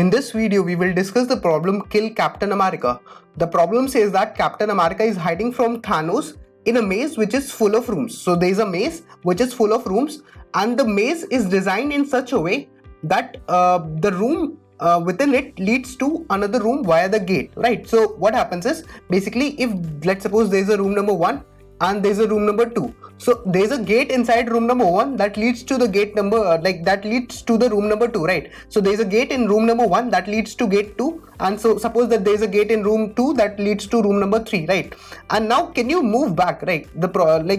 In this video, we will discuss the problem Kill Captain America. The problem says that Captain America is hiding from Thanos in a maze which is full of rooms. So there is a maze which is full of rooms, and the maze is designed in such a way that the room within it leads to another room via the gate, right? So what happens is, basically, if let's suppose there is a room number 1 and there's a room number 2, so there's a gate inside room number 1 that leads to the gate number that leads to the room number 2, right? So there's a gate in room number 1 that leads to gate 2, and so suppose that there's a gate in room 2 that leads to room number 3, right? And now can you move back, right?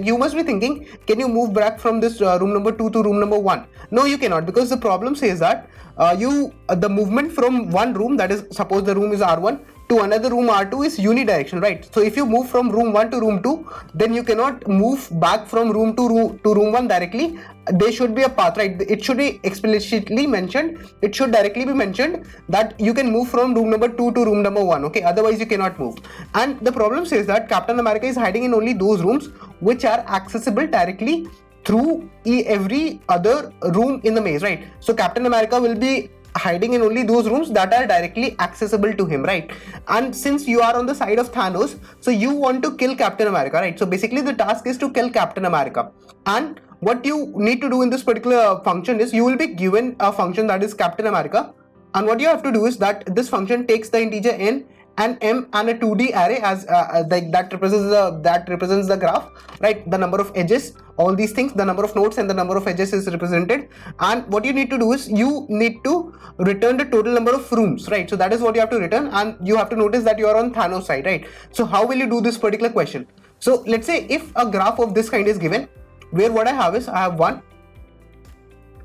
You must be thinking, can you move back from this room number 2 to room number 1? No, you cannot, because the problem says that the movement from one room, that is, suppose the room is R1 to another room R2, is unidirectional, right? So if you move from room 1 to room 2, then you cannot move back from room 2 to room 1 directly. There should be a path, right? It should be explicitly mentioned. It should directly be mentioned that you can move from room number 2 to room number 1, okay? Otherwise you cannot move. And the problem says that Captain America is hiding in only those rooms which are accessible directly through every other room in the maze, right? So Captain America will be hiding in only those rooms that are directly accessible to him, right? And since you are on the side of Thanos, so you want to kill Captain America, right? So basically the task is to kill Captain America. And what you need to do in this particular function is, you will be given a function that is Captain America, and what you have to do is that this function takes the integer n and m and a 2D array as that represents the graph, right? The number of edges, all these things, the number of nodes and the number of edges is represented. And what you need to do is, you need to return the total number of rooms, right? So that is what you have to return, and you have to notice that you are on Thanos side, right? So how will you do this particular question? So let's say if a graph of this kind is given, where what I have is, I have 1,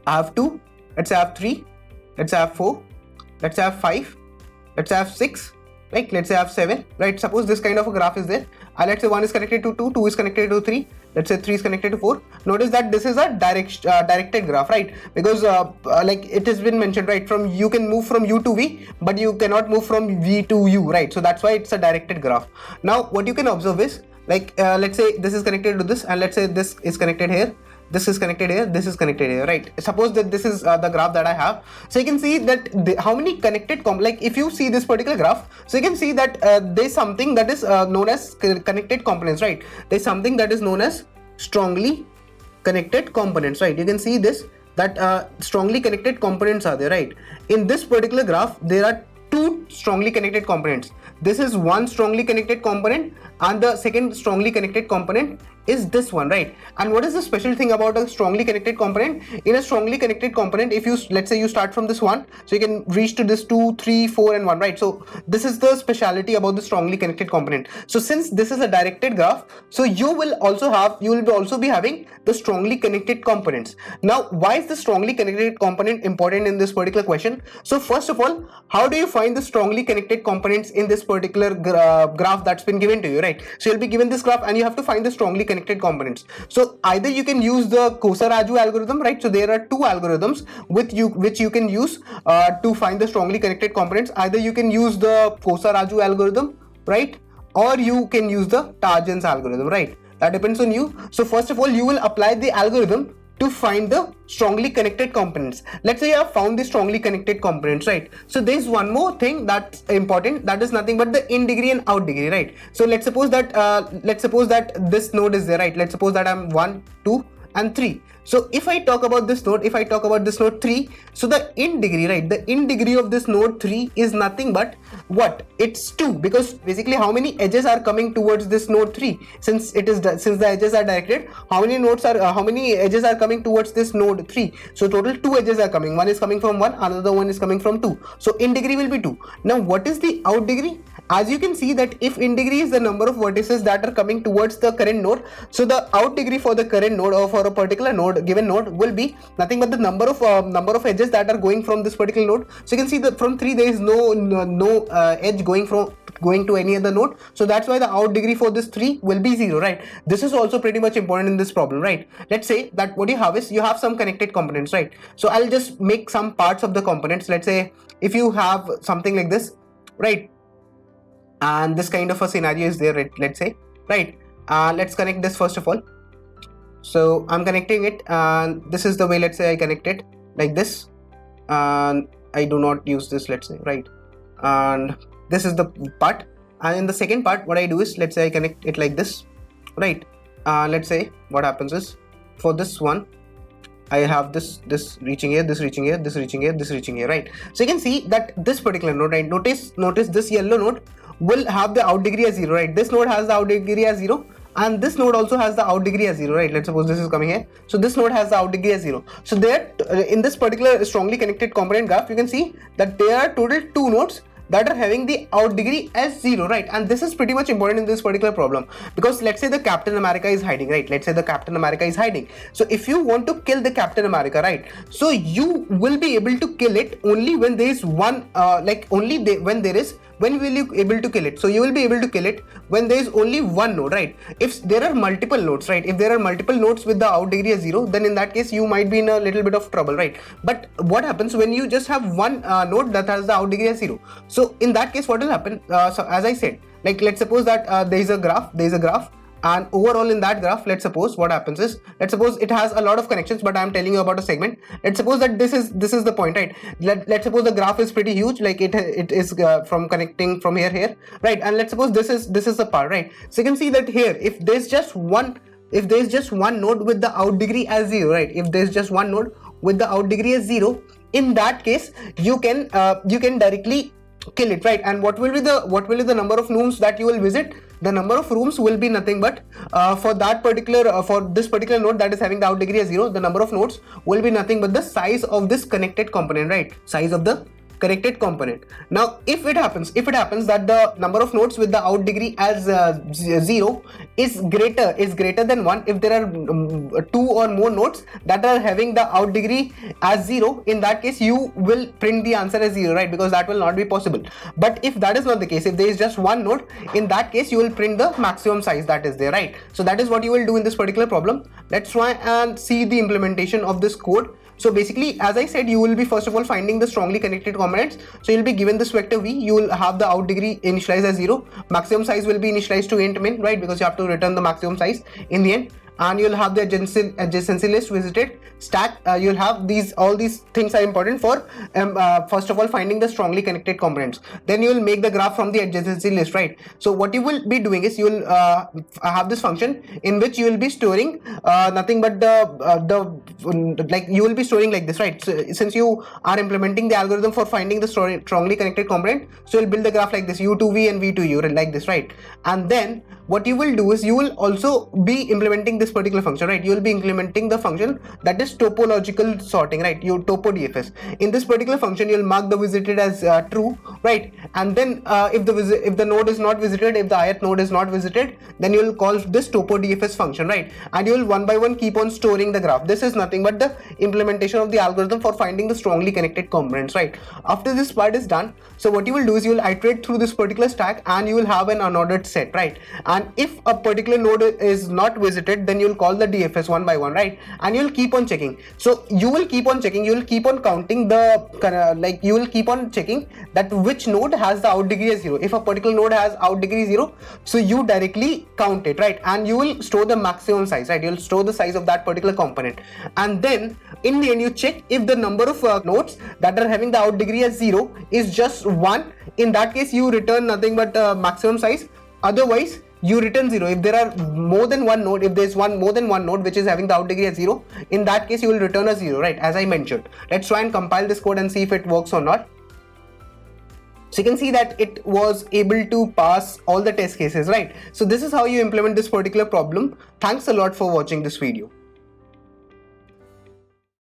I have 2, let's say I have 3, let's say I have 4, let's say I have 5, let's say I have 6, right? Let's say I have 7, right? Suppose this kind of a graph is there. Let's say 1 is connected to 2, 2 is connected to 3, let's say 3 is connected to 4. Notice that this is a directed graph, right? Because like it has been mentioned, right? From you can move from U to V, but you cannot move from V to U, right? So that's why it's a directed graph. Now what you can observe is, like let's say this is connected to this, and let's say this is connected here, this is connected here, this is connected here, right? Suppose that this is the graph that I have. So you can see that how many connected like if you see this particular graph, so you can see that there's something that is known as connected components, right? There's something that is known as strongly connected components, right? You can see this, that strongly connected components are there, right? In this particular graph, there are two strongly connected components. This is one strongly connected component, and the second strongly connected component is this one, right? And what is the special thing about a strongly connected component? In a strongly connected component, if you, let's say you start from this one, so you can reach to this 2, 3, 4 and 1, right? So this is the speciality about the strongly connected component. So since this is a directed graph, so you will also be having the strongly connected components. Now why is the strongly connected component important in this particular question? So first of all, how do you find the strongly connected components in this particular graph that's been given to you, right? So you'll be given this graph and you have to find the strongly connected components. So either you can use the Kosa-Raju algorithm, right? So there are two algorithms which you can use to find the strongly connected components. Either you can use the Kosa-Raju algorithm, right? Or you can use the Tarjan's algorithm, right? That depends on you. So first of all, you will apply the algorithm to find the strongly connected components. Let's say you have found the strongly connected components, right? So there's one more thing that's important, that is nothing but the in degree and out degree, right? So let's suppose that this node is there, right? Let's suppose that I'm 1, 2 and 3. So if I talk about this node, 3, so the in degree, right? The in degree of this node 3 is nothing but what? It's 2, because basically how many edges are coming towards this node 3? Since the edges are directed, how many edges are coming towards this node 3? So total 2 edges are coming. One is coming from 1, another one is coming from 2. So in degree will be 2. Now what is the out degree? As you can see that if in degree is the number of vertices that are coming towards the current node, so the out degree for the current node or for a particular node, given node, will be nothing but the number of edges that are going from this particular node. So you can see that from 3 there is no edge going to any other node. So that's why the out degree for this 3 will be 0, right? This is also pretty much important in this problem, right? Let's say that what you have is, you have some connected components, right? So I'll just make some parts of the components. Let's say if you have something like this, right? And this kind of a scenario is there, right? Let's say, right? Let's connect this first of all. So I'm connecting it, and this is the way, let's say I connect it like this, and I do not use this, let's say, right? And this is the part. And in the second part, what I do is, let's say I connect it like this, right? Let's say what happens is, for this one, I have this reaching here, this reaching here, this reaching here, this reaching here, right? So you can see that this particular node, right? Notice this yellow node will have the out degree as 0, right? This node has the out degree as 0, and this node also has the out degree as 0, right? Let's suppose this is coming here, so this node has the out degree as 0. So there, in this particular strongly connected component graph, you can see that there are total 2 nodes that are having the out degree as 0, right? And this is pretty much important in this particular problem, because let's say the Captain America is hiding, right? Let's say the Captain America is hiding. So if you want to kill the Captain America, right, so you will be able to kill it only when there is one, when will you able to kill it? So you will be able to kill it when there is only one node, right? If there are multiple nodes, right, if there are multiple nodes with the out degree as 0, then in that case you might be in a little bit of trouble, right? But what happens when you just have one node that has the out degree as 0? So in that case, what will happen? So as I said, like, let's suppose that there is a graph, and overall in that graph, let's suppose what happens is, let's suppose it has a lot of connections, but I'm telling you about a segment. Let's suppose that this is the point, right? Let's suppose the graph is pretty huge, like it is from connecting from here, right? And let's suppose this is the part, right? So you can see that here, if there's just one node with the out degree as 0, right? If there's just one node with the out degree as 0, in that case you can directly kill it, right? And what will be the number of rooms that you will visit? The number of rooms will be nothing but for this particular node that is having the out degree as 0, the number of nodes will be nothing but the size of this connected component, right? Size of the connected component. Now if it happens that the number of nodes with the out degree as 0 is greater than 1, if there are 2 or more nodes that are having the out degree as 0, in that case you will print the answer as 0, right? Because that will not be possible. But if that is not the case, if there is just one node, in that case you will print the maximum size that is there, right? So that is what you will do in this particular problem. Let's try and see the implementation of this code. So basically, as I said, you will be first of all finding the strongly connected components. So you'll be given this vector v, you will have the out degree initialized as 0, maximum size will be initialized to int min, right? Because you have to return the maximum size in the end. And you'll have the adjacency list visited, stack. You'll have all these things are important for first of all finding the strongly connected components. Then you will make the graph from the adjacency list, right? So what you will be doing is, you will have this function in which you will be storing nothing but like you will be storing like this, right? So since you are implementing the algorithm for finding the strongly connected component, so you'll build the graph like this, u to v and v to u, like this, right? And then what you will do is, you will also be implementing this particular function, right? You will be implementing the function that is topological sorting, right? You topo dfs. In this particular function, you will mark the visited as true, right? And then if the node is not visited, if the ith node is not visited, then you will call this topo dfs function, right? And you will one by one keep on storing the graph. This is nothing but the implementation of the algorithm for finding the strongly connected components, right? After this part is done, so what you will do is, you will iterate through this particular stack and you will have an unordered set, right? And if a particular node is not visited, then you'll call the DFS one by one, right? And you'll keep on checking. So you will keep on checking, you will keep on counting the you will keep on checking that which node has the out degree as 0. If a particular node has out degree 0, so you directly count it, right? And you will store the maximum size, right? You'll store the size of that particular component. And then in the end, you check if the number of nodes that are having the out degree as 0 is just 1. In that case, you return nothing but maximum size. Otherwise, you return 0. If there are more than one node, if there is more than one node which is having the out degree as 0, in that case you will return a 0, right? As I mentioned. Let's try and compile this code and see if it works or not. So you can see that it was able to pass all the test cases, right? So this is how you implement this particular problem. Thanks a lot for watching this video.